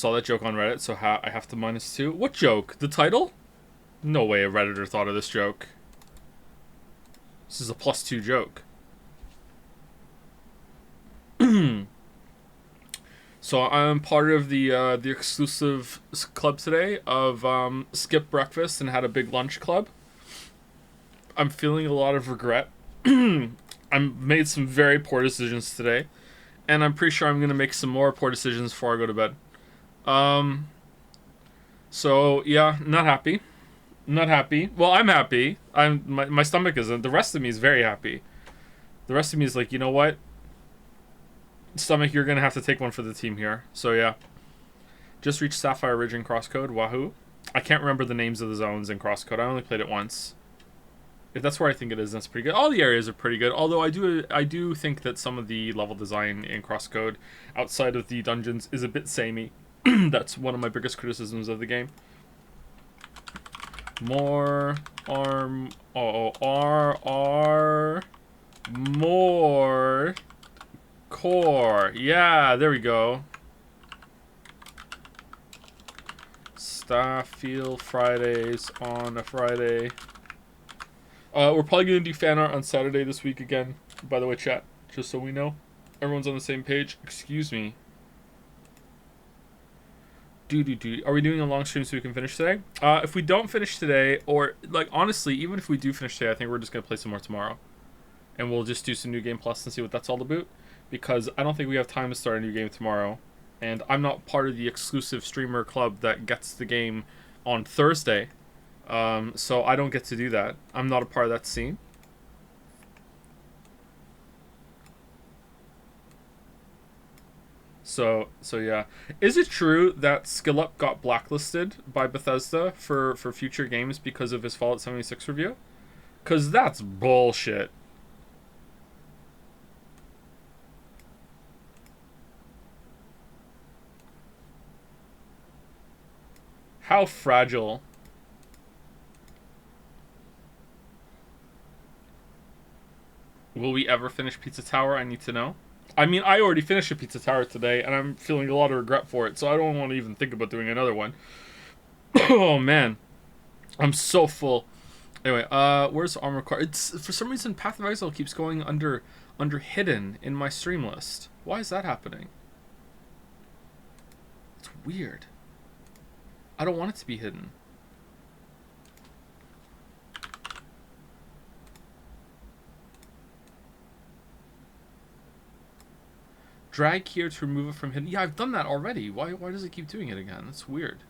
Saw that joke on Reddit, so I have to -2. What joke? The title? No way a Redditor thought of this joke. This is a +2 joke. So I'm part of the exclusive club today of skipped breakfast and had a big lunch club. I'm feeling a lot of regret. I made some very poor decisions today, and I'm pretty sure I'm gonna make some more poor decisions before I go to bed. So yeah, not happy. Not happy. Well, I'm happy. My stomach isn't. The rest of me is very happy. The rest of me is like, you know what? Stomach, you're gonna have to take one for the team here. So yeah. Just reached Sapphire Ridge in Crosscode. Wahoo. I can't remember the names of the zones in Crosscode. I only played it once. If that's where I think it is, that's pretty good. All the areas are pretty good. Although I do think that some of the level design in Crosscode outside of the dungeons is a bit samey. That's one of my biggest criticisms of the game. More more core. Yeah, there we go. Staff Field Fridays on a Friday. We're probably going to do fan art on Saturday this week again. By the way, chat, just so we know. Everyone's on the same page. Excuse me. Are we doing a long stream so we can finish today? If we don't finish today, or, like, honestly, even if we do finish today, I think we're just going to play some more tomorrow. And we'll just do some New Game Plus and see what that's all about. Because I don't think we have time to start a new game tomorrow. And I'm not part of the exclusive streamer club that gets the game on Thursday. So I don't get to do that. I'm not a part of that scene. So yeah. Is it true that SkillUp got blacklisted by Bethesda for future games because of his Fallout 76 review? Because that's bullshit. How fragile. Will we ever finish Pizza Tower? I need to know. I mean, I already finished a Pizza Tower today, and I'm feeling a lot of regret for it, so I don't want to even think about doing another one. Oh, man. I'm so full. Anyway, where's Armor Core? It's, for some reason, Path of Exile keeps going under hidden in my stream list. Why is that happening? It's weird. I don't want it to be hidden. Drag here to remove it from hidden. Yeah, I've done that already. Why does it keep doing it again? That's weird.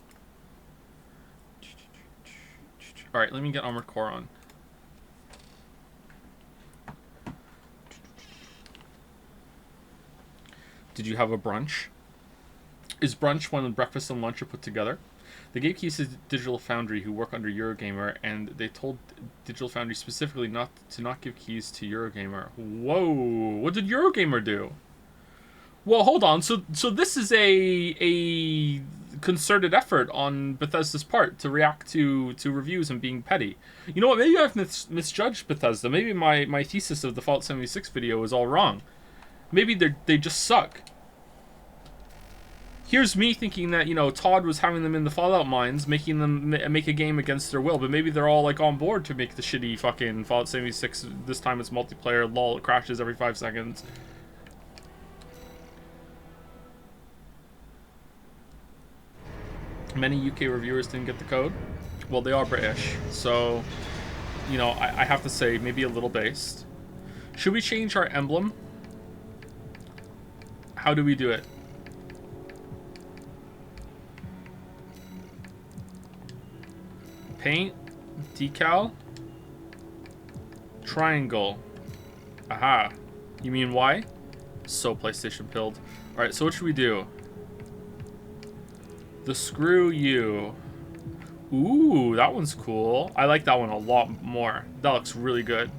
Alright, let me get Armored Core on. Did you have a brunch? Is brunch when breakfast and lunch are put together? They gave keys to Digital Foundry, who work under Eurogamer, and they told Digital Foundry specifically not to give keys to Eurogamer. Whoa! What did Eurogamer do? Well, hold on. So this is a concerted effort on Bethesda's part to react to reviews and being petty. You know what? Maybe I've misjudged Bethesda. Maybe my thesis of the Fallout 76 video was all wrong. Maybe they just suck. Here's me thinking that, you know, Todd was having them in the Fallout mines, making them make a game against their will, but maybe they're all, like, on board to make the shitty fucking Fallout 76. This time it's multiplayer. Lol, it crashes every 5 seconds. Many UK reviewers didn't get the code. Well, they are British, so, you know, I have to say, maybe a little based. Should we change our emblem? How do we do it? Paint, decal, triangle. Aha. You mean why? So PlayStation pilled. Alright, so what should we do? The screw you. Ooh, that one's cool. I like that one a lot more. That looks really good.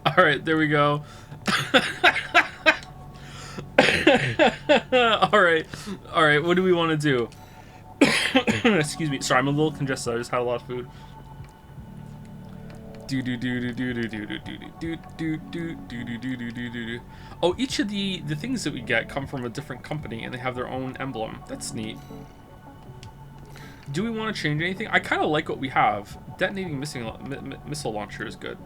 Alright, there we go. Alright, what do we want to do? Excuse me. Sorry, I'm a little congested. I just had a lot of food. Oh, each of the things that we get come from a different company, and they have their own emblem. That's neat. Do we want to change anything? I kind of like what we have. Detonating missile launcher is good.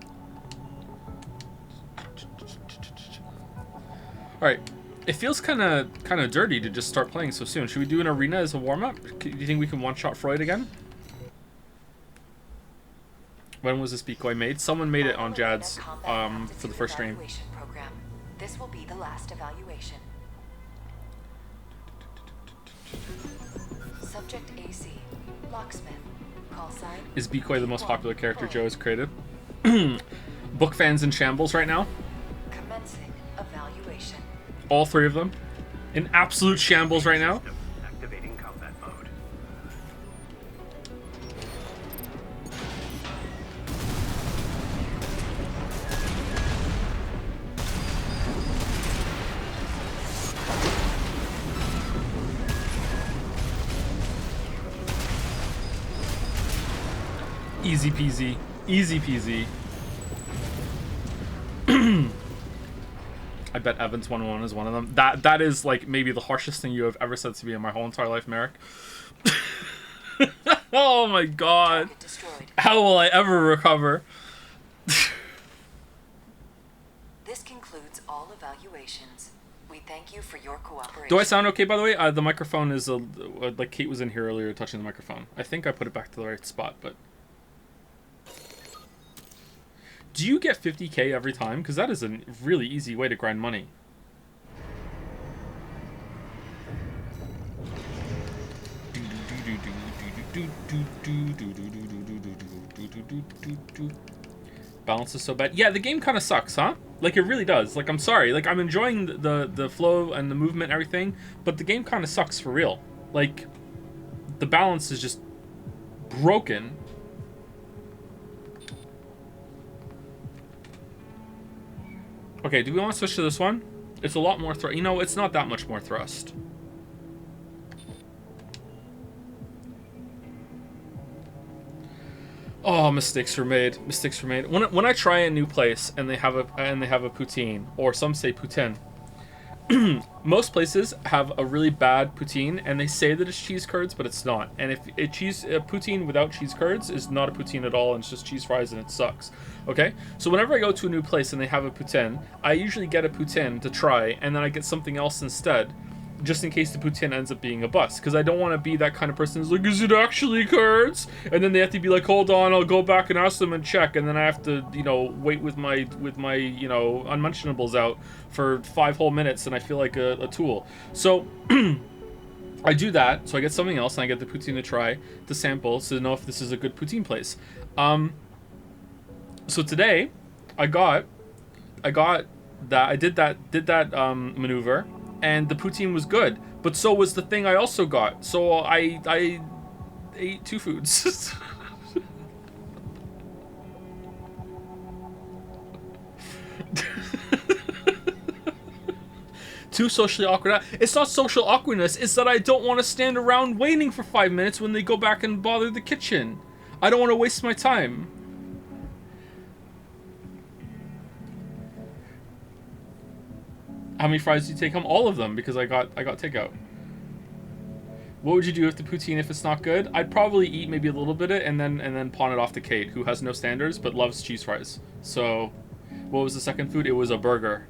All right. It feels kind of dirty to just start playing so soon. Should we do an arena as a warm-up? Do you think we can one-shot Freud again? When was this decoy made? Someone made it on Jad's for the first stream. This will be the last evaluation. Subject AC, locksmith. Call sign. Is Decoy the most popular character Joe has created? Book fans in shambles right now. Commencing evaluation. All three of them in absolute shambles right now. Activating combat mode. Easy peasy. Easy peasy. I bet Evans 101 is one of them. That is like maybe the harshest thing you have ever said to me in my whole entire life, Merrick. Oh my god. How will I ever recover? This concludes all evaluations. We thank you for your cooperation. Do I sound okay, by the way? The microphone is like Kate was in here earlier touching the microphone. I think I put it back to the right spot, but... Do you get 50k every time? Because that is a really easy way to grind money. Balance is so bad. Yeah, the game kind of sucks, huh? Like, it really does. Like, I'm sorry. Like, I'm enjoying the flow and the movement and everything, but the game kind of sucks for real. Like, the balance is just broken. Okay, do we want to switch to this one? It's a lot more thrust. You know, it's not that much more thrust. Oh, mistakes were made. Mistakes were made. When I try a new place and they have a poutine, or some say poutine, most places have a really bad poutine, and they say that it's cheese curds, but it's not. And if a poutine without cheese curds is not a poutine at all, and it's just cheese fries, and it sucks. Okay? So whenever I go to a new place and they have a poutine, I usually get a poutine to try, and then I get something else instead, just in case the poutine ends up being a bust. Because I don't want to be that kind of person who's like, is it actually curds? And then they have to be like, hold on, I'll go back and ask them and check. And then I have to, you know, wait with my you know, unmentionables out for 5 whole minutes, and I feel like a tool. So I do that, so I get something else, and I get the poutine to try, to sample, so to know if this is a good poutine place. So today, I did that maneuver, and the poutine was good, but so was the thing I also got. So I ate 2 foods. Too socially awkward. It's not social awkwardness, it's that I don't want to stand around waiting for 5 minutes when they go back and bother the kitchen. I don't want to waste my time. How many fries do you take home? All of them, because I got takeout. What would you do with the poutine if it's not good? I'd probably eat maybe a little bit of it and then pawn it off to Kate, who has no standards but loves cheese fries. So, what was the second food? It was a burger.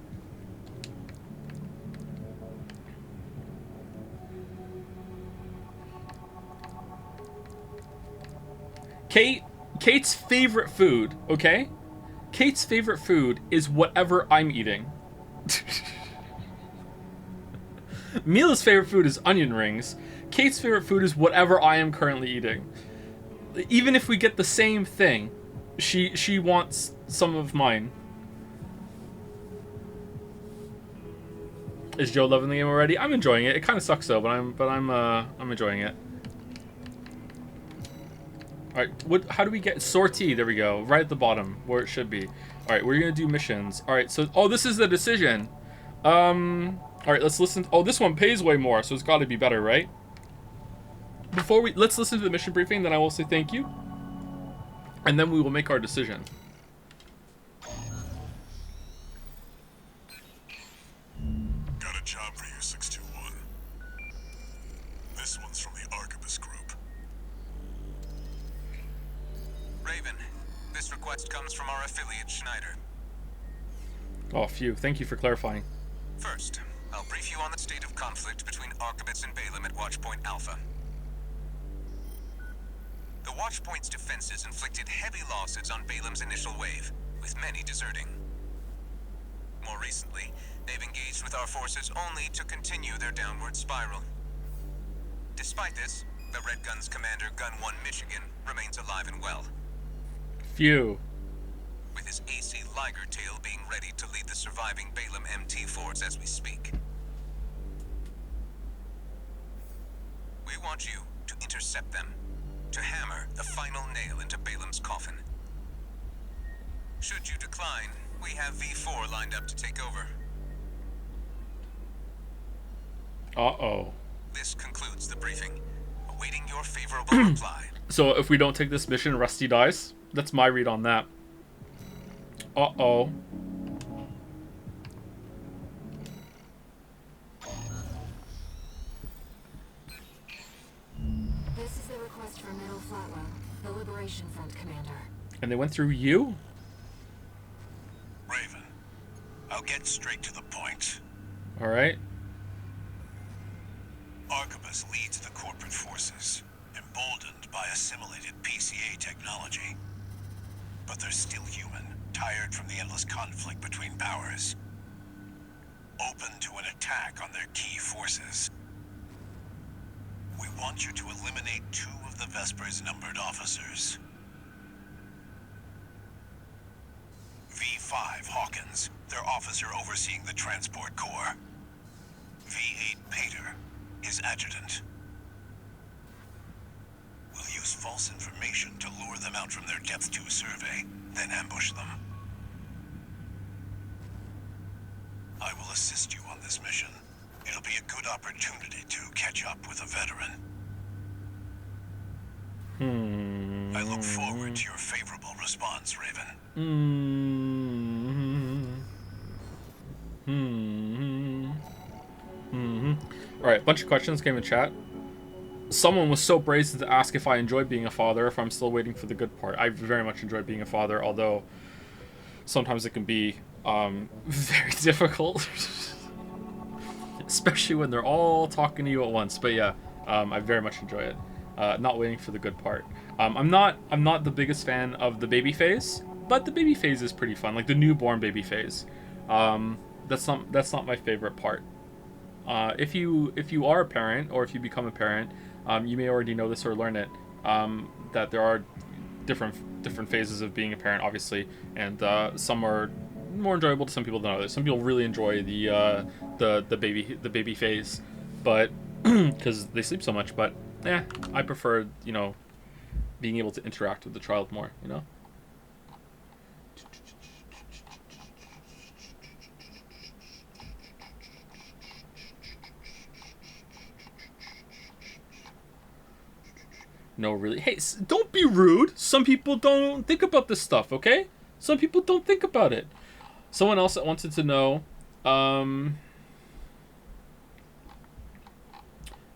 Kate's favorite food, okay? Kate's favorite food is whatever I'm eating. Mila's favorite food is onion rings. Kate's favorite food is whatever I am currently eating. Even if we get the same thing, she wants some of mine. Is Joe loving the game already? I'm enjoying it. It kind of sucks though, but I'm enjoying it. All right, how do we get sortie? There we go, right at the bottom where it should be. All right, we're gonna do missions. All right, so this is the decision. All right, let's listen. Oh, this one pays way more, so it's got to be better, right? Let's listen to the mission briefing, then I will say thank you, and then we will make our decision. job for you, 621. This one's from the Archibus Group. Raven, this request comes from our affiliate, Schneider. Oh, phew. Thank you for clarifying. First, I'll brief you on the state of conflict between Archibus and Balaam at Watchpoint Alpha. The Watchpoint's defenses inflicted heavy losses on Balaam's initial wave, with many deserting. More recently, they've engaged with our forces only to continue their downward spiral. Despite this, the Red Gun's commander, Gun 1 Michigan, remains alive and well, Phew. with his AC Liger tail being ready to lead the surviving Balaam MT force as we speak. We want you to intercept them, to hammer the final nail into Balaam's coffin. Should you decline, we have V4 lined up to take over. Uh-oh. This concludes the briefing. Awaiting your favorable reply. So if we don't take this mission, Rusty dies? That's my read on that. Uh-oh. This is the request from Middle Flatwell, the Liberation Front commander. And they went through you? Raven, I'll get straight to the point. Alright. Archibus leads the corporate forces, emboldened by assimilated PCA technology. But they're still human, tired from the endless conflict between powers. Open to an attack on their key forces. We want you to eliminate 2 of the Vesper's numbered officers. V5 Hawkins, their officer overseeing the transport corps. V8 Pater, his adjutant. We'll use false information to lure them out from their Depth 2 survey, then ambush them. I will assist you on this mission. It'll be a good opportunity to catch up with a veteran. I look forward to your favorable response, Raven. Alright, bunch of questions came in chat. Someone was so brazen to ask if I enjoy being a father, if I'm still waiting for the good part. I very much enjoy being a father, although sometimes it can be very difficult. Especially when they're all talking to you at once. But yeah, I very much enjoy it. Not waiting for the good part. I'm not the biggest fan of the baby phase, but the baby phase is pretty fun, like the newborn baby phase. That's not my favorite part. If you are a parent, or if you become a parent, you may already know this or learn it, that there are different phases of being a parent, obviously, and some are more enjoyable to some people than others. Some people really enjoy the baby phase, but because they sleep so much. But I prefer, being able to interact with the child more. No, really. Hey, don't be rude. Some people don't think about this stuff, okay? Some people don't think about it. Someone else that wanted to know,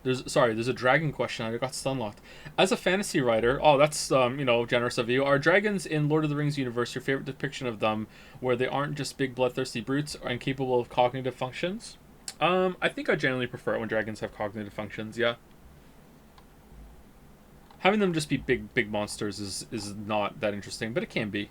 there's a dragon question. I got stun locked. As a fantasy writer, that's generous of you. Are dragons in Lord of the Rings universe your favorite depiction of them, where they aren't just big bloodthirsty brutes or incapable of cognitive functions? I think I generally prefer it when dragons have cognitive functions. Yeah. Having them just be big monsters is not that interesting, but it can be.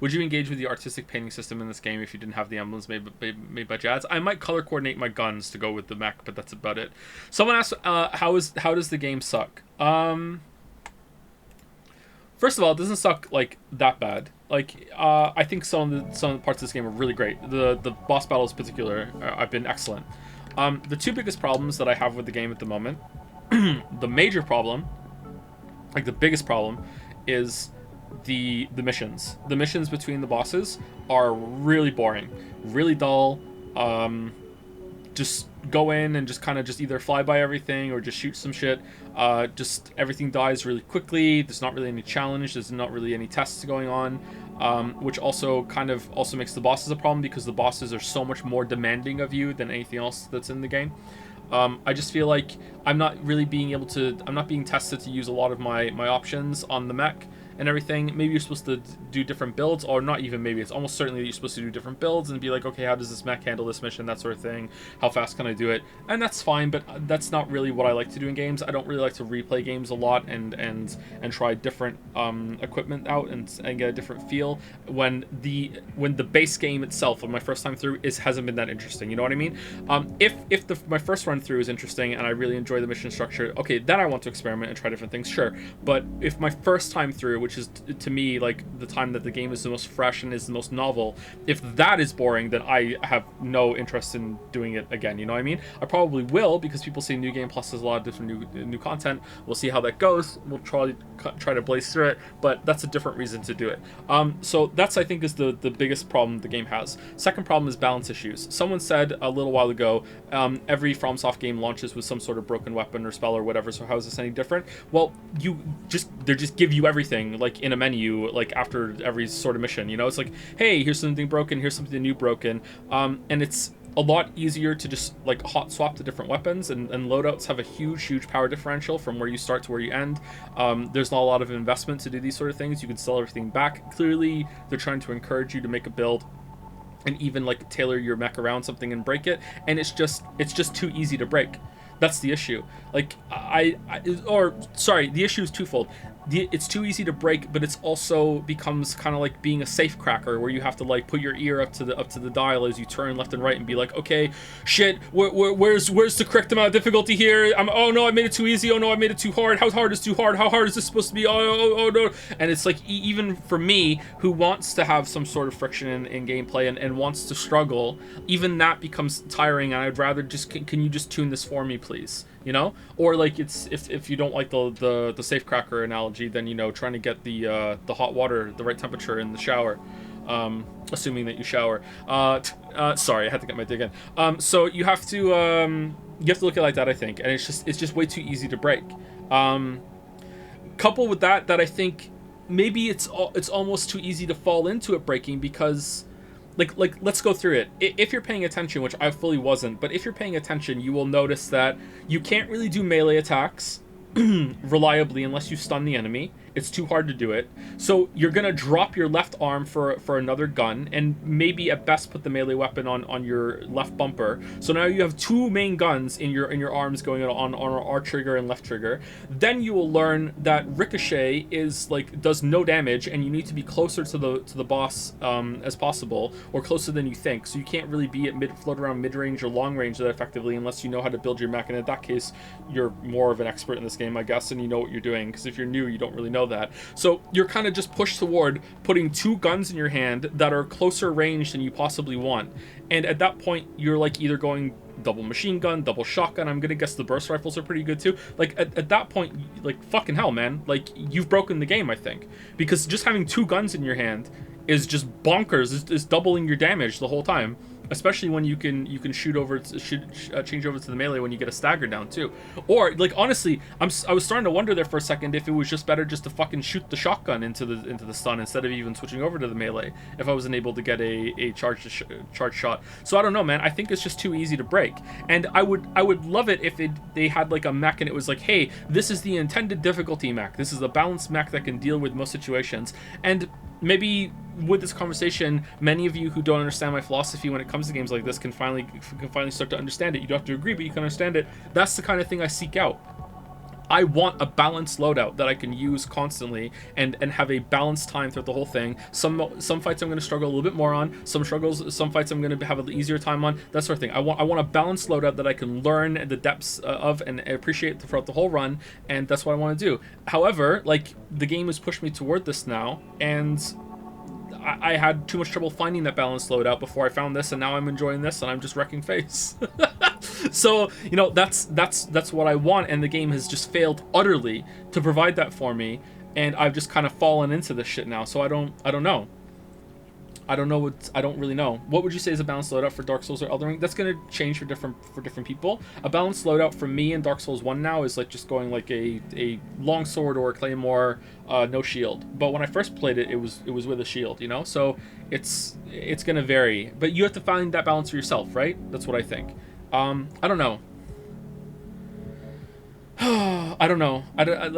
Would you engage with the artistic painting system in this game if you didn't have the emblems made by Jads? I might color coordinate my guns to go with the mech, but that's about it. Someone asked, how does the game suck? First of all, it doesn't suck like that bad. Like I think some of the parts of this game are really great. The boss battles in particular have been excellent. The 2 biggest problems that I have with the game at the moment, the major problem, like the biggest problem, is the missions. The missions between the bosses are really boring, really dull, just go in and just kind of just either fly by everything or just shoot some shit. Just everything dies really quickly. There's not really any challenge. There's not really any tests going on, which also kind of also makes the bosses a problem because the bosses are so much more demanding of you than anything else that's in the game. I just feel like I'm not being tested to use a lot of my options on the mech and everything. Maybe you're supposed to do different builds, or not even maybe, it's almost certainly that you're supposed to do different builds and be like, okay, how does this mech handle this mission, that sort of thing, how fast can I do it, and that's fine, but that's not really what I like to do in games. I don't really like to replay games a lot and try different equipment out and get a different feel when the base game itself on my first time through hasn't been that interesting, you know what I mean? If my first run through is interesting and I really enjoy the mission structure, okay, then I want to experiment and try different things, sure. But if my first time through, which is to me like the time that the game is the most fresh and is the most novel, if that is boring, then I have no interest in doing it again, you know what I mean? I probably will, because people say New Game Plus has a lot of different new content. We'll see how that goes. We'll try to blaze through it, but that's a different reason to do it. So that's, I think, is the biggest problem the game has. Second problem is balance issues. Someone said a little while ago, every FromSoft game launches with some sort of broken weapon or spell or whatever, so how is this any different? Well, they just give you everything, like, in a menu, like, after every sort of mission, you know? It's like, hey, here's something broken, here's something new broken, and it's a lot easier to just, like, hot swap to different weapons, and loadouts have a huge power differential from where you start to where you end. There's not a lot of investment to do these sort of things. You can sell everything back. Clearly, they're trying to encourage you to make a build and even, like, tailor your mech around something and break it, and it's just too easy to break. That's the issue. Like, the issue is twofold. It's too easy to break, but it's also becomes kind of like being a safe cracker, where you have to, like, put your ear up to the dial as you turn left and right and be like, okay, shit, where's the correct amount of difficulty here? Oh no, I made it too easy. Oh no, I made it too hard. How hard is too hard? How hard is this supposed to be? Oh no. And it's like, even for me, who wants to have some sort of friction in gameplay and wants to struggle, even that becomes tiring, and I'd rather just, can you just tune this for me, please? You know? Or, like, it's if you don't like the safe cracker analogy, then, you know, trying to get the hot water, the right temperature in the shower, assuming that you shower. Sorry, I had to get my dig in. So you have to look at it like that, I think, and it's just way too easy to break. Coupled with that I think maybe it's almost too easy to fall into it breaking, because like let's go through it. If you're paying attention, which I fully wasn't, but if you're paying attention, you will notice that you can't really do melee attacks reliably unless you stun the enemy. It's too hard to do it. So you're gonna drop your left arm for another gun, and maybe at best put the melee weapon on your left bumper. So now you have two main guns in your arms going on R trigger and left trigger. Then you will learn that ricochet does no damage, and you need to be closer to the boss as possible, or closer than you think. So you can't really be at float around mid range or long range that effectively unless you know how to build your mech. And in that case, you're more of an expert in this game, I guess, and you know what you're doing. Because if you're new, you don't really know that. So you're kind of just pushed toward putting two guns in your hand that are closer range than you possibly want. And at that point, you're, like, either going double machine gun, double shotgun. I'm gonna guess the burst rifles are pretty good too. Like, at that point, like, fucking hell, man, like, you've broken the game, I think, because just having two guns in your hand is just bonkers. Is doubling your damage the whole time. Especially when you can change over to the melee when you get a stagger down too. Or, like, honestly, I was starting to wonder there for a second if it was just better just to fucking shoot the shotgun into the stun instead of even switching over to the melee, if I wasn't able to get a charged shot. So I don't know, man. I think it's just too easy to break. And I would love it if they had, like, a mech and it was like, hey, this is the intended difficulty mech. This is a balanced mech that can deal with most situations. And maybe with this conversation, many of you who don't understand my philosophy when it comes to games like this can finally start to understand it. You don't have to agree, but you can understand it. That's the kind of thing I seek out. I want a balanced loadout that I can use constantly and have a balanced time throughout the whole thing. Some fights I'm going to struggle a little bit more on. Some fights I'm going to have an easier time on. That sort of thing. I want a balanced loadout that I can learn the depths of and appreciate throughout the whole run, and that's what I want to do. However, like, the game has pushed me toward this now, and I had too much trouble finding that balanced loadout before I found this, and now I'm enjoying this, and I'm just wrecking face. So, you know, that's what I want, and the game has just failed utterly to provide that for me, and I've just kind of fallen into this shit now. So I don't know. I don't know what I don't really know. What would you say is a balanced loadout for Dark Souls or Elden Ring? That's gonna change for different people. A balanced loadout for me in Dark Souls 1 now is like just going like a long sword or a claymore, no shield. But when I first played it, it was with a shield, you know. So it's gonna vary. But you have to find that balance for yourself, right? That's what I think. I don't know. I don't know.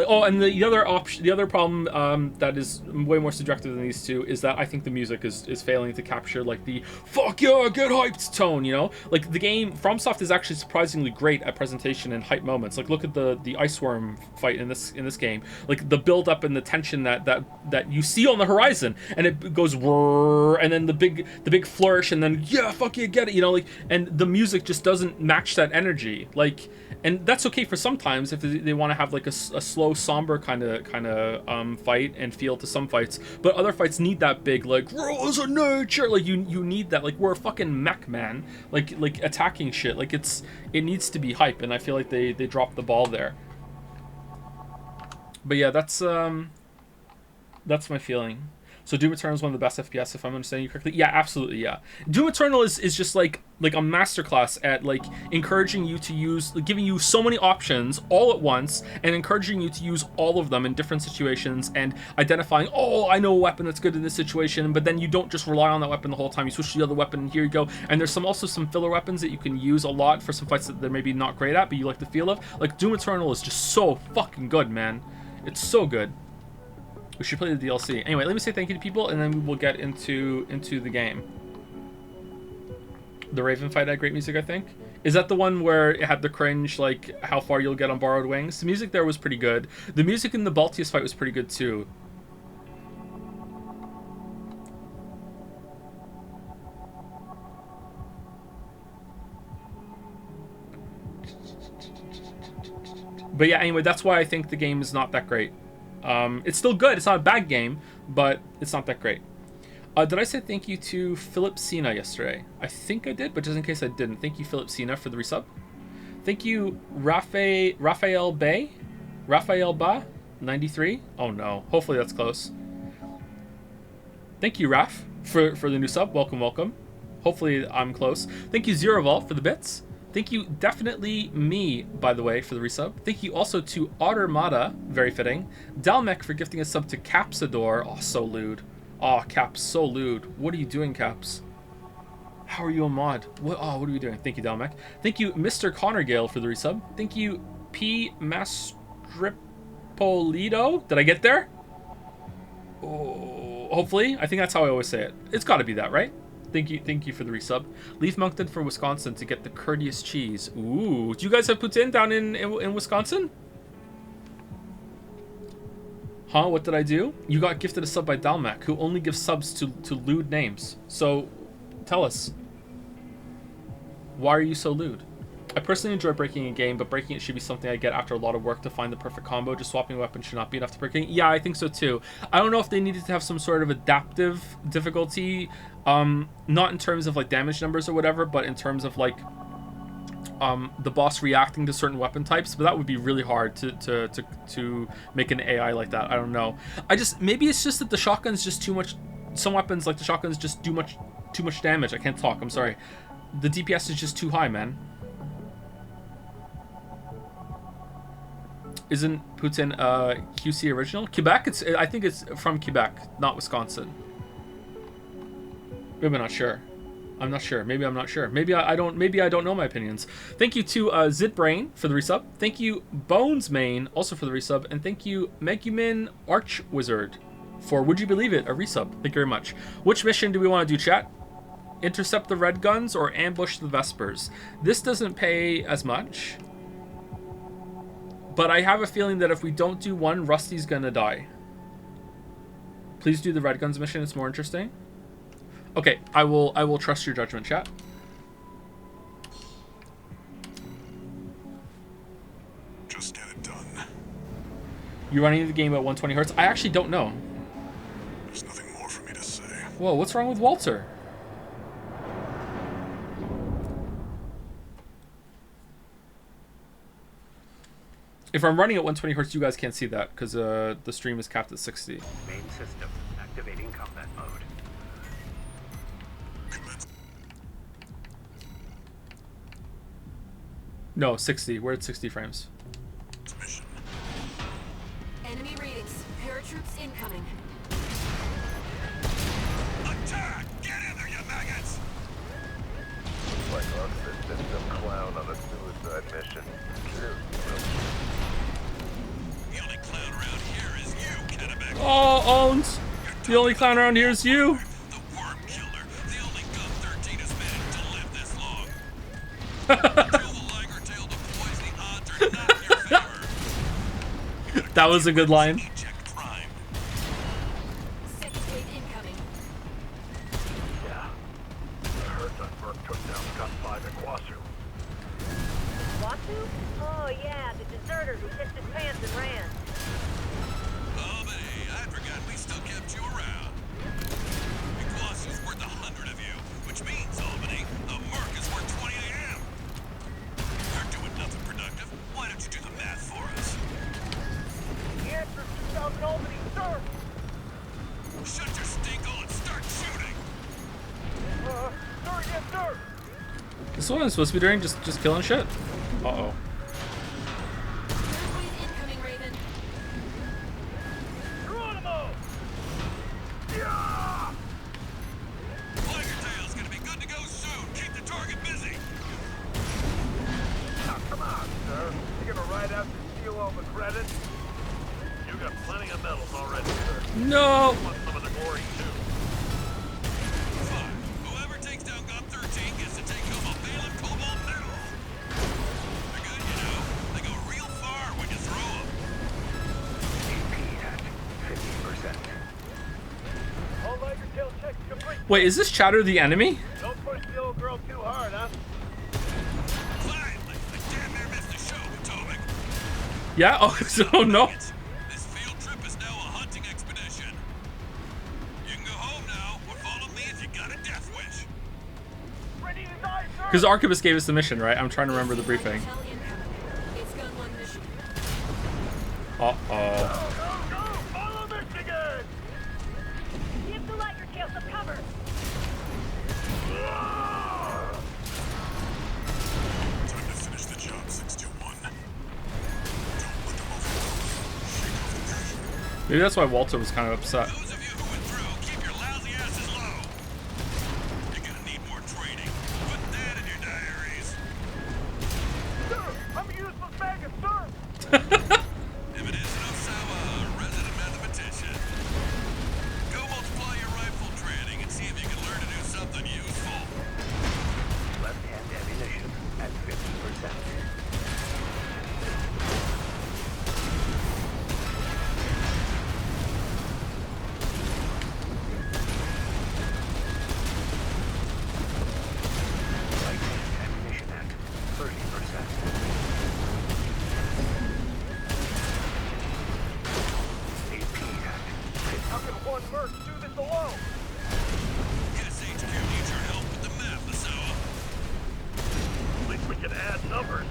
Oh, and the other option, the other problem that is way more subjective than these two is that I think the music is failing to capture like the "fuck yeah, get hyped" tone. You know, like the game FromSoft is actually surprisingly great at presentation and hype moments. Like look at the ice worm fight in this game. Like the build up and the tension that you see on the horizon, and it goes whirr, and then the big flourish, and then yeah, fuck yeah, get it. You know, like, and the music just doesn't match that energy. Like. And that's okay for sometimes if they want to have like a slow, somber kind of fight and feel to some fights. But other fights need that big like rules of nature. Like you need that. Like we're a fucking mech, man. Like attacking shit. Like it needs to be hype. And I feel like they dropped the ball there. But yeah, that's my feeling. So Doom Eternal is one of the best FPS, if I'm understanding you correctly. Yeah, absolutely, yeah. Doom Eternal is just like a masterclass at like encouraging you to use, like, giving you so many options all at once, and encouraging you to use all of them in different situations, and identifying, oh, I know a weapon that's good in this situation, but then you don't just rely on that weapon the whole time. You switch to the other weapon, and here you go. And there's also some filler weapons that you can use a lot for some fights that they're maybe not great at, but you like the feel of. Like Doom Eternal is just so fucking good, man. It's so good. We should play the DLC. Anyway, let me say thank you to people, and then we will get into the game. The Raven fight had great music, I think. Is that the one where it had the cringe, like, how far you'll get on borrowed wings? The music there was pretty good. The music in the Baltius fight was pretty good, too. But yeah, anyway, that's why I think the game is not that great. It's still good. It's not a bad game, but it's not that great. Did I say thank you to Philip Cena yesterday? I think I did, but just in case I didn't, thank you, Philip Cena, for the resub. Thank you, Raphael Ba 93. Oh no, hopefully that's close. Thank you, Raph, for the new sub. Welcome. Hopefully I'm close. Thank you, Zeroval, for the bits. Thank you, definitely me, by the way, for the resub. Thank you also to Ottermata, very fitting. Dalmec for gifting a sub to Capsador. Oh, so lewd. Oh, Caps, so lewd. What are you doing, Caps? How are you a mod? What are you doing? Thank you, Dalmec. Thank you, Mr. Connor Gale, for the resub. Thank you, P. Mastripolito. Did I get there? Oh, hopefully. I think that's how I always say it. It's got to be that, right? Thank you for the resub. Leaf Moncton for Wisconsin to get the courteous cheese. Ooh, do you guys have poutine down in Wisconsin? Huh? What did I do? You got gifted a sub by Dalmac, who only gives subs to lewd names. So, tell us. Why are you so lewd? I personally enjoy breaking a game, but breaking it should be something I get after a lot of work to find the perfect combo. Just swapping a weapon should not be enough to break it. Yeah, I think so too. I don't know if they needed to have some sort of adaptive difficulty, not in terms of like damage numbers or whatever, but in terms of like the boss reacting to certain weapon types. But that would be really hard to make an AI like that. I don't know. Maybe it's just that the shotgun's just too much. Some weapons like the shotguns just do too much damage. I can't talk. I'm sorry. The DPS is just too high, man. Isn't Putin QC original? Quebec? I think it's from Quebec, not Wisconsin. Maybe I'm not sure. I'm not sure. Maybe I'm not sure. Maybe I don't know my opinions. Thank you to Zidbrain for the resub. Thank you Bones Main also for the resub, and thank you Megumin Archwizard for Would You Believe It, a resub. Thank you very much. Which mission do we want to do, chat? Intercept the red guns or ambush the Vespers? This doesn't pay as much. But I have a feeling that if we don't do one, Rusty's gonna die. Please do the Red Guns mission, it's more interesting. Okay, I will trust your judgment, chat. Just get it done. You running the game at 120 hertz? I actually don't know. There's nothing more for me to say. Whoa, what's wrong with Walter? If I'm running at 120 hertz, you guys can't see that because the stream is capped at 60. Main system activating combat mode. No, 60. We're at 60 frames. Mission. Enemy readings. Paratroops incoming. Attack! Get in there, you maggots! Like us, this is some clown on a suicide mission. The only clown around here is you, Kennebec. Oh, owns. The only clown around here is you. The worm killer. The only gun 13 has managed to live this long. Kill the liger tail to poison, the odds are not in your favor. That was a good line. Eject prime. Second wave incoming. Yeah. The herd on Merc took down Gun 5 at Kwasu. Watu? Oh yeah, the deserter who pissed his pants and ran. Oh, but hey, I forgot we still kept you around. Iquasu's worth 100 of you, which means, Albany, the Merc is worth 20 I am. You're doing nothing productive. Why don't you do the math for us? The answer is 2,000 Albany, sir! Shut your stinkhole and start shooting! Sir, yes, sir! This is what I'm supposed to be doing, just killing shit. Uh-oh. Third wave incoming, Raven. Geronimo! Yeah! Liger tail's gonna be good to go soon. Keep the target busy. Now, come on, sir. You gonna ride out and steal all the credit? You got plenty of medals already, sir. No! You want some of the glory, too. Fine. Whoever takes down Gun 13 gets to take home a Balaam Cobalt medal. They're good, you know. They go real far when you throw them. AP at 50%. All Liger tail checks complete. Wait, is this Chatter the enemy? Don't push the old girl too hard, huh? Finally! I damn near missed the show, Potomac. Yeah? Oh, so no. This field trip is now a hunting expedition. You can go home now, or follow me if you got a death wish. Ready to die, sir! Because Archibus gave us the mission, right? I'm trying to remember the briefing. Liger tail incoming. It's gun 1 mission. Uh-oh. Go, go! Follow Michigan! Give the liger tail some cover. Time to finish the job, 621. Don't let them overload. Shake off the pressure. Maybe that's why Walter was kind of upset. Those of you who went through, keep your lousy asses low. You're gonna need more training. Put that in your diaries. Sir, I'm a useless maggot, sir! If it isn't Osawa, a resident mathematician. Go multiply your rifle training and see if you can learn to do something useful. Left-hand ammunition at 50%. Right-hand ammunition at 30%. AP at 50%. How can one Merc do this alone? Guess HQ needs your help with the map, Osawa. At least we can add numbers.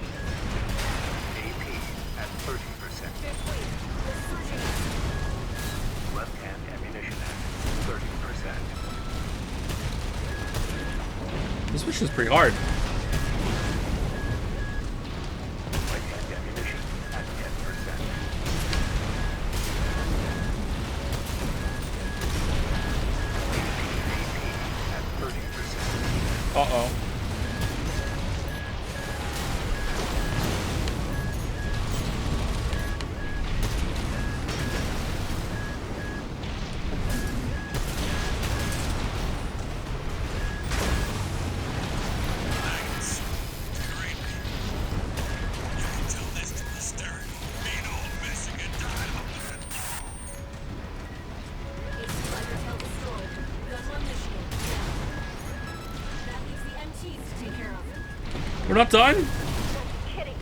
AP at 30%. Fifth wave. They're surging us. Left-hand ammunition at 30%. This mission's pretty hard. Right-hand ammunition at 10%. AP at 30%. Uh-oh. Thanks. Great. You can tell this to the stern. Mean old Michigan died up there. It's Liger tail destroyed. Gun 1 mission. Down. That leaves the MTs to take care of. We're not done? That's kidding.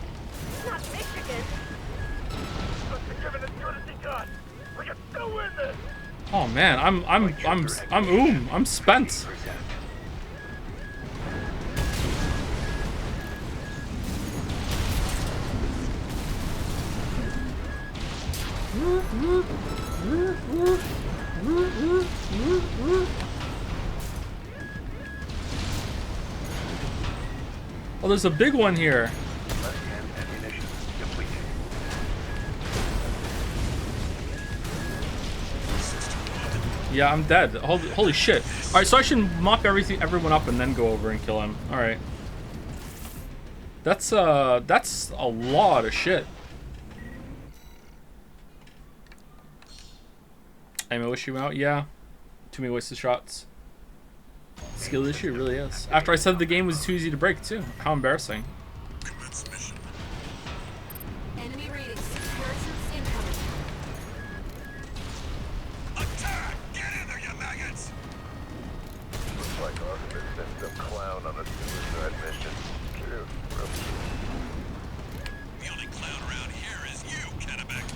Not Michigan. Let's give it as good as he got. We can still win this. Oh man, I'm spent. 50%. Oh, there's a big one here. Left-hand Yeah, I'm dead. Holy shit. Alright, so I should mop everyone up and then go over and kill him. Alright. That's a lot of shit. Ammo issue out? Yeah. Too many wasted shots. Skill issue, it really is. After I said the game was too easy to break, too. How embarrassing. Enemy raiding. Secure troops incoming. Attack! Get in there, you maggots! Looks like Arthur sent some clown on a suicide mission. Cute. Real cute. The only clown around here is you, Kennebec.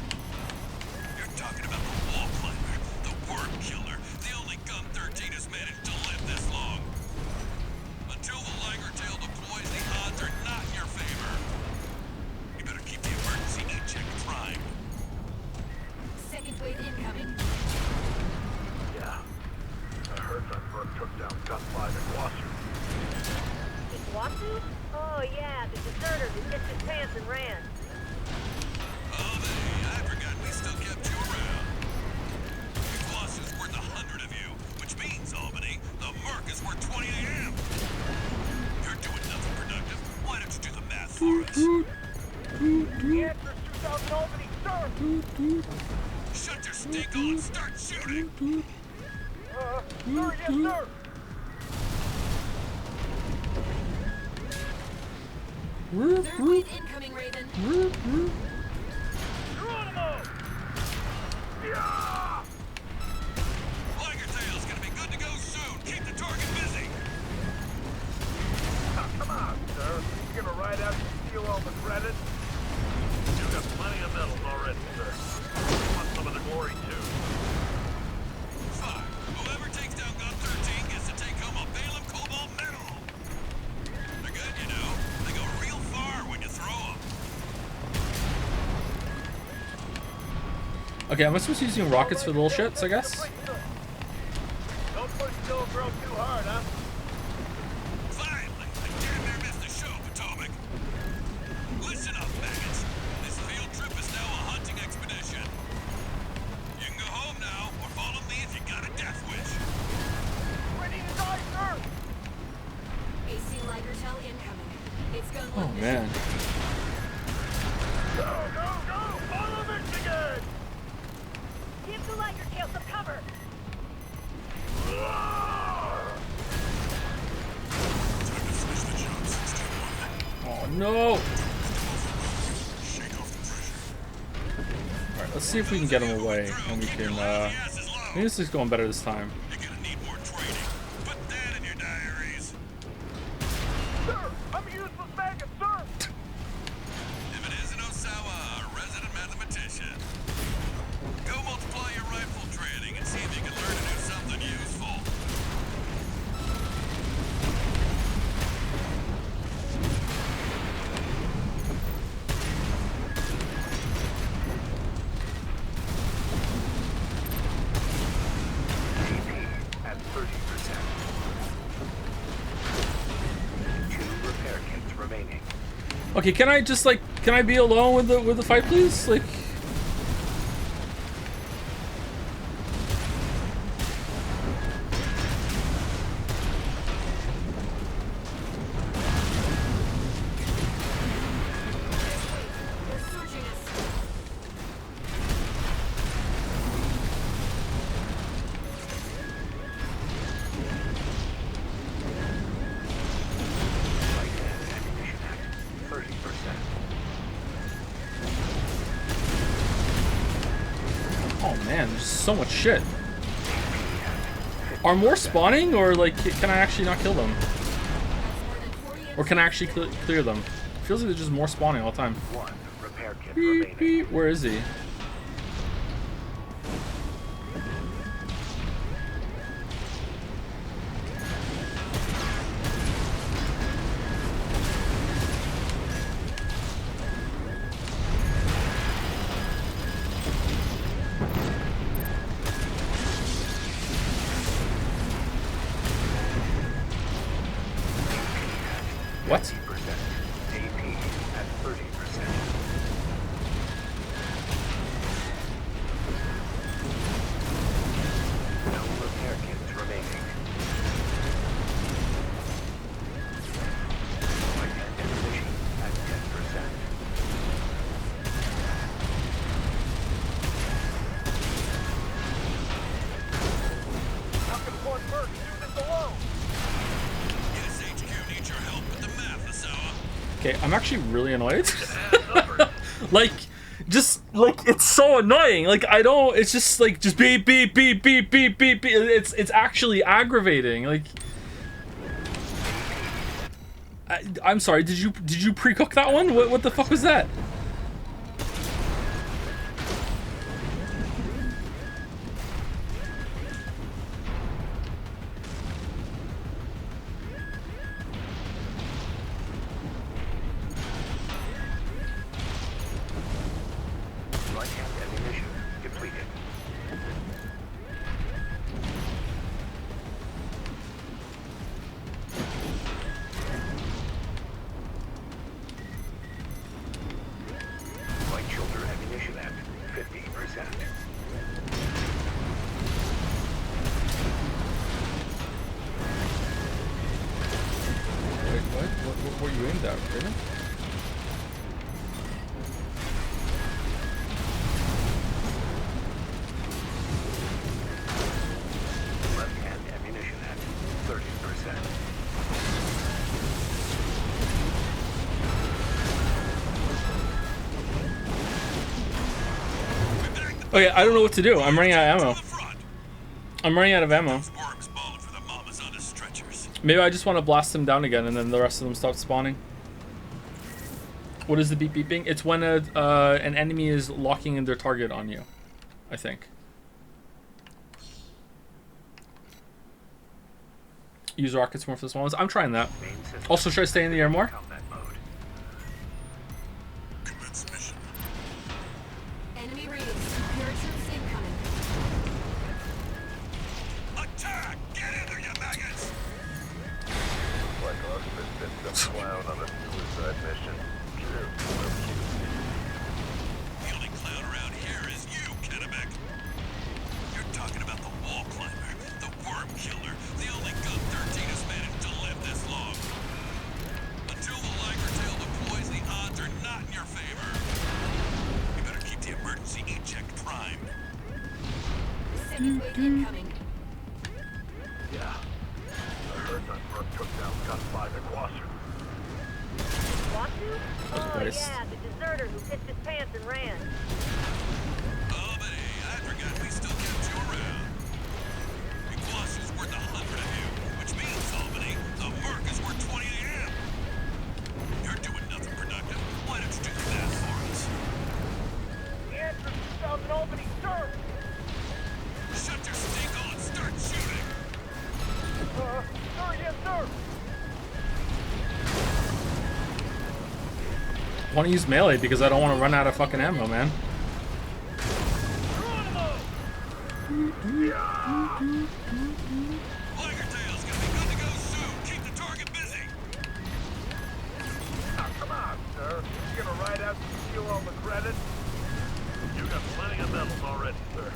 You're talking about the wall climber, the worm killer, the only Gun 13 has managed to live this long. Until the Liger tail deploys, the odds are not in your favor. You better keep the emergency e-check prime. Second wave incoming. Yeah. I heard that Burke took down Gun 5 in Wasser. In Wasu? Oh, yeah, the deserter who pissed his pants and ran. Oh, I forgot we still kept you around. Wasser's worth 100 of you, which means, Albany, the Merc is worth 20 to him. You're doing nothing productive. Why don't you do the math for us? The answer is 2,000 Albany, sir! Shut your stink hole and start shooting! Sir, yes, sir! Third wave incoming, Raven. Geronimo! Yeah! Liger tail's gonna be good to go soon. Keep the target busy. Now, come on, sir. You're gonna ride out and steal all the credit? You got plenty of medals already, sir. You want some of the glory, too. Fine. Whoever takes down Gun 13 gets to take home a Balaam Cobalt medal. They're good, you know. They go real far when you throw them. Okay, am I supposed to be using rockets for the little shits, I guess? Don't push Silver too hard, huh? Finally, I damn near missed the show, Potomac. Listen up, maggots. This field trip is now a hunting expedition. You can go home now, or follow me if you got a death wish. Ready to die, sir! AC Liger tail incoming. It's gun Oh, one man. Go, go, go! Follow Michigan! Give the Liger tail some cover. Time to finish the job, 61. Oh, no! Shake off the pressure. Alright, let's see if we can get him away. And we can, maybe this is going better this time. You're gonna need more training. Put that in your diaries. Sir, I'm a useless maggot, sir! If it isn't Osawa, a resident mathematician. Go multiply your rifle training and see if you can learn to do something useful. At 30%. 2 repair kits remaining. Okay, can I just, like, can I be alone with the fight, please? Like... They're searching us. Ammunition at 30%. Oh, man, there's so much shit. Are more spawning, or, like, can I actually not kill them? More than 40 Or can I actually clear them? Feels like there's just more spawning all the time. 1 repair kit Beep, remaining. beep. Where is he? What? 50%. AP at 30%. No Okay, I'm actually really annoyed. Like, just like it's so annoying. Like I don't. It's just like just beep beep beep beep beep beep beep. It's actually aggravating. Like, I'm sorry. Did you pre-cook that one? What the fuck was that? What you aimed at, really? Left-hand ammunition at 30%. Okay, I don't know what to do. I'm running out of ammo. I'm running out of ammo. Maybe I just want to blast them down again and then the rest of them stop spawning. What is the beep beeping? It's when an enemy is locking in their target on you, I think. Use rockets more for the small ones. I'm trying that. Also, should I stay in the air more? Enemy raiding. Paratroops incoming. Attack! Get in there, you maggots! Like us, this clown on a suicide mission. The only clown around here is you, Kennebec. You're talking about the wall climber, the worm killer, the only gun 13 has managed to live this long. Until the Liger Tail deploys, the odds are not in your favor. You better keep the emergency eject primed. Second wave incoming. Yeah. I heard that Merc took down Gun 5 at Quasser. Watu? Oh, Nice. yeah, the deserter who pissed his pants and ran. Oh, but hey, I forgot we still kept you around. Quasser's worth 100 of you, which means, Albany, the Merc is worth 20 of him. You're doing nothing productive. Why don't you do the math for us? The answer is 2000 Albany, sir! Shut your stink on and start shooting! Sir, yes, sir! I want to use melee because I don't want to run out of fucking ammo, man. Liger Tail's gonna be good to go soon. Keep the target busy. Ah, come on, sir. You gonna ride out and steal all the credit? You got plenty of medals already, sir.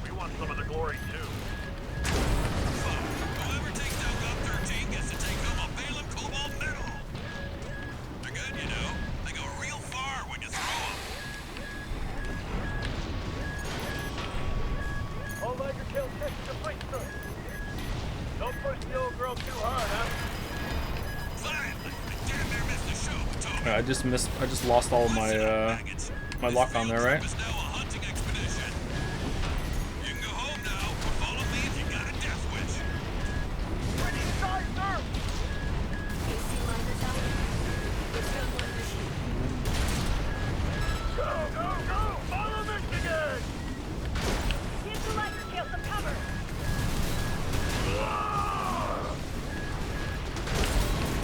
We want some of the glory, too. Whoever takes down Gun 13 gets to take home a Balaam Cobalt medal. They're good, you know. They go real far when you throw them. All Liger Tail checks complete, sir. Don't push the old girl too hard, huh? Fine. I damn near missed the show, Potomac. I just lost all of my my lock on there, right? It's now a hunting expedition. You can go home now, or follow me if you got a death wish. Ready to die, sir! AC Liger Tower. It's gun one machine. Go, go, go! Follow Michigan! Give the Liger Tail some cover.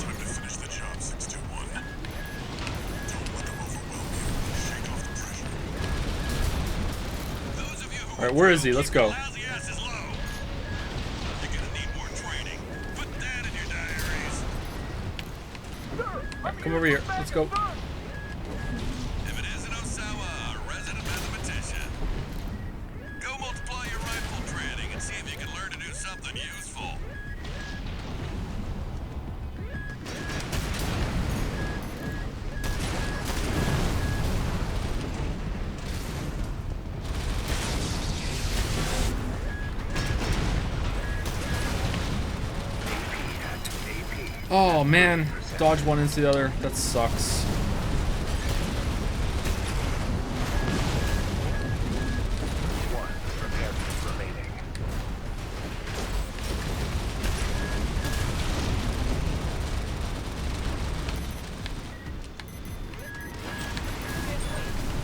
Time to finish the job, 621. Don't let them overwhelm you. Shake off the pressure. Those of you who All right, where is he? Let's go. lousy asses low. You're gonna need more training. Put that in your diaries. All right, come over here. Let's go. If it isn't Osawa, a resident mathematician, go multiply your rifle training and see if you can learn to do something useful. Oh man, dodge one into the other. That sucks. One repair kit remaining.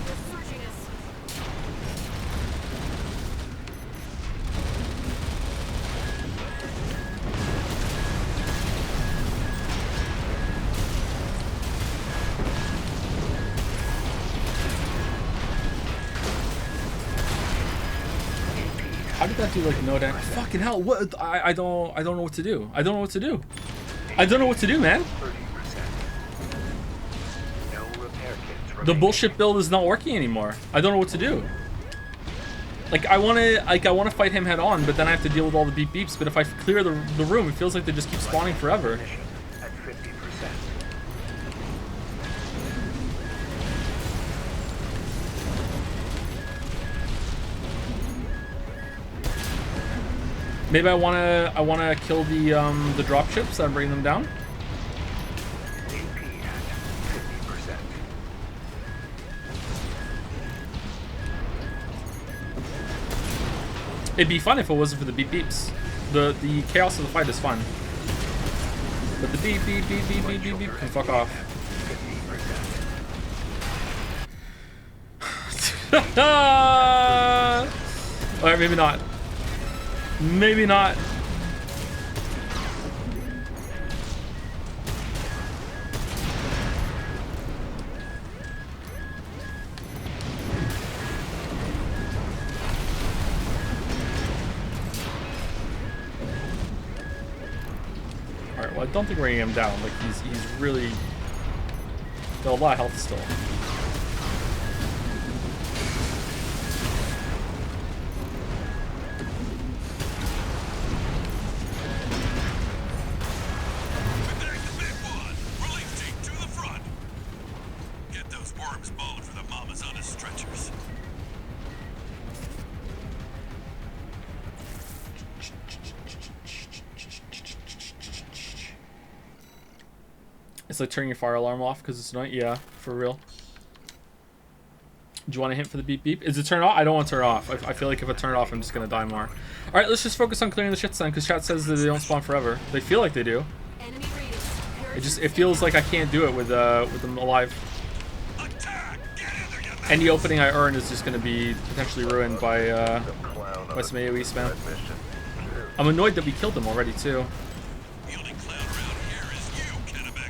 They're searching us. How did that do like no damage? Fucking hell! What? I don't know what to do. I don't know what to do. I don't know what to do, man. 30%. No repair kits The remaining. bullshit build is not working anymore. I don't know what to do. Like I wanna fight him head on, but then I have to deal with all the beep beeps. But if I clear the room, it feels like they just keep spawning forever. Mission at 50%. Maybe I wanna kill the drop ships and bring them down. AP at 50%. It'd be fun if it wasn't for the beep beeps. The chaos of the fight is fun. But the beep beep beep beep beep beep beep can fuck off. 50%. Alright, maybe not. Maybe not. Alright, well I don't think we're getting him down. Like he's really got a lot of health still. There's the big one. Relief team to the front. Get those worms bowled for the mamas on the stretchers. It's like turning your fire alarm off because it's night. Yeah, for real. Do you want a hint for the beep beep? Is it turn off? I don't want to turn it off. I feel like if I turn it off, I'm just gonna die more. All right, let's just focus on clearing the shits then, because chat says that they don't spawn forever. They feel like they do. Enemy raiders. It feels like I can't do it with them alive. Attack! Get in there, you Any opening I earn is just gonna be potentially ruined by Clown some AoE spam. mission. I'm annoyed that we killed them already too. The only clown around here is you, Kennebec.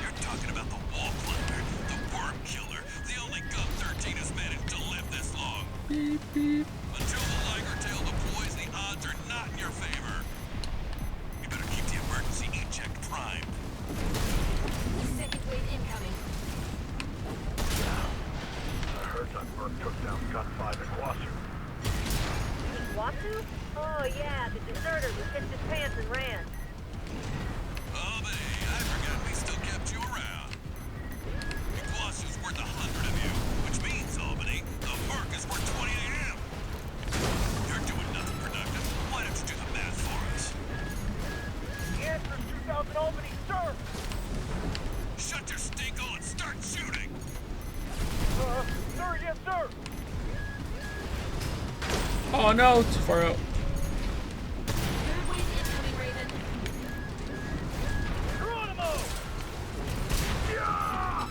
You're talking about the wall plunder, the worm killer, the only Gun 13 has managed to live this long. Beep beep. Until the Liger Tail deploys, the odds are not in your favor. You better keep the emergency E-check primed. Second wave incoming. I heard that Merc took down Gun 5 at Wasu. Wasu? Oh yeah, the deserter who pissed his pants and ran. Albany, I forgot we still kept you around. Iguazu's worth 100 of you, which means, Albany, the Merc is worth 20 of him. You're doing nothing productive. Why don't you do the math for us? The answer's 2,000 Albany, sir! Shut your stinko and start shooting! Sir, yes, sir! Oh no, too far out. Third wave incoming, Raven. Geronimo! Yeah!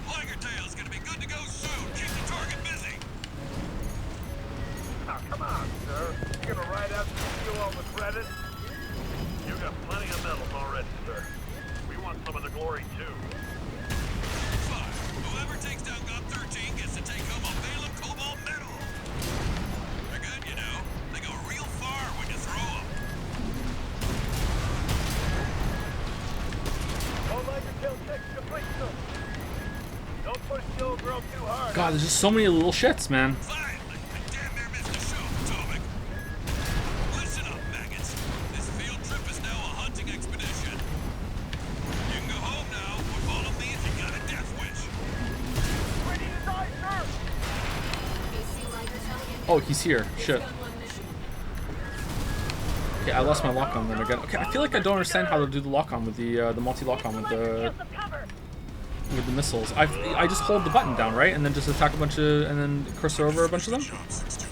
Liger Tail's gonna be good to go soon. Keep the target busy. Ah, come on, sir. You gonna ride out and steal all the credit? You got plenty of medals already, sir. We want some of the glory, too. Fine. Whoever takes down Gun 13 gets to take home a Balaam Cobalt medal. They're good, you know. They go real far when you throw them. All Liger Tail checks complete, sir. Don't push the old girl too hard. God, there's just so many little shits, man. Finally! I damn near missed the show, Potomac. Listen up, maggots. This field trip is now a hunting expedition. You can go home now, or follow me if you got a death wish. Ready to die, sir! AC Liger Tail incoming. Oh, he's here. Shit. Gun 1 mission. Okay, I lost my lock on then again. Okay, I feel like I don't understand how to do the lock on with the multi lock on with the missiles. I just hold the button down, right, and then just attack a bunch of, and then cursor over a bunch of them. Job 6-2.